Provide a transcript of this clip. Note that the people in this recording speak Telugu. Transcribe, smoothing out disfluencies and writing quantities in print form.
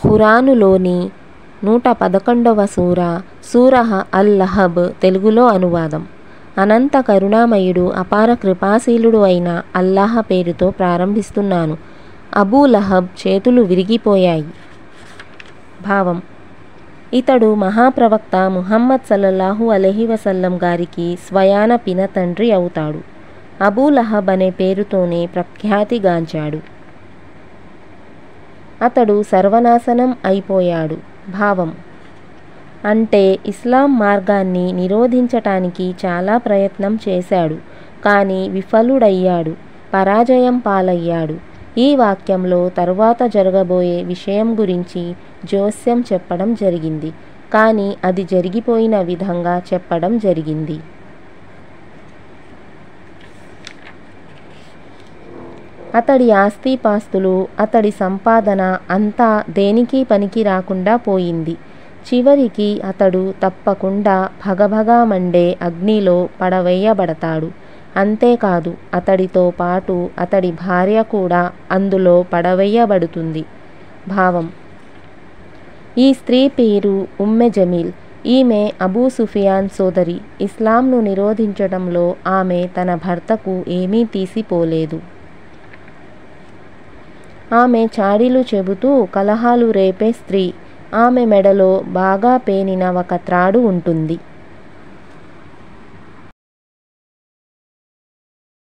ఖురానులోని 111వ సూరహ అల్-లహబ్ తెలుగులో అనువాదం. అనంత కరుణామయుడు అపార కృపాశీలుడు అయిన అల్లాహ్ పేరుతో ప్రారంభిస్తున్నాను. అబూ లహబ్ చేతులు విరిగిపోయాయి. భావం: ఇతడు మహాప్రవక్త ముహమ్మద్ సల్లల్లాహు అలైహి వసల్లం గారికి స్వయాన పినతండ్రి అవుతాడు. అబూ లహబ్ అనే పేరుతోనే ప్రఖ్యాతిగాంచాడు. అతడు సర్వనాశనం అయిపోయాడు. భావం: అంటే ఇస్లాం మార్గాన్ని నిరోధించటానికి చాలా ప్రయత్నం చేశాడు, కానీ విఫలుడయ్యాడు, పరాజయం పాలయ్యాడు. ఈ వాక్యంలో తరువాత జరగబోయే విషయం గురించి జోస్యం చెప్పడం జరిగింది, కానీ అది జరిగిపోయిన విధంగా చెప్పడం జరిగింది. అతడి ఆస్తిపాస్తులు, అతడి సంపాదన అంతా దేనికి పనికి రాకుండా పోయింది. చివరికి అతడు తప్పకుండా భగభగా మండే అగ్నిలో పడవేయబడతాడు. అంతేకాదు, అతడితో పాటు అతడి భార్య కూడా అందులో పడవేయబడుతుంది. భావం: ఈ స్త్రీ పేరు ఉమ్మె జమీల్. ఈమె అబూ సుఫియాన్ సోదరి. ఇస్లాంను నిరోధించడంలో ఆమె తన భర్తకు ఏమీ తీసిపోలేదు. ఆమె చాడీలు చెబుతూ కలహాలు రేపే స్త్రీ. ఆమె మెడలో బాగా పేనిన ఒక త్రాడు ఉంటుంది.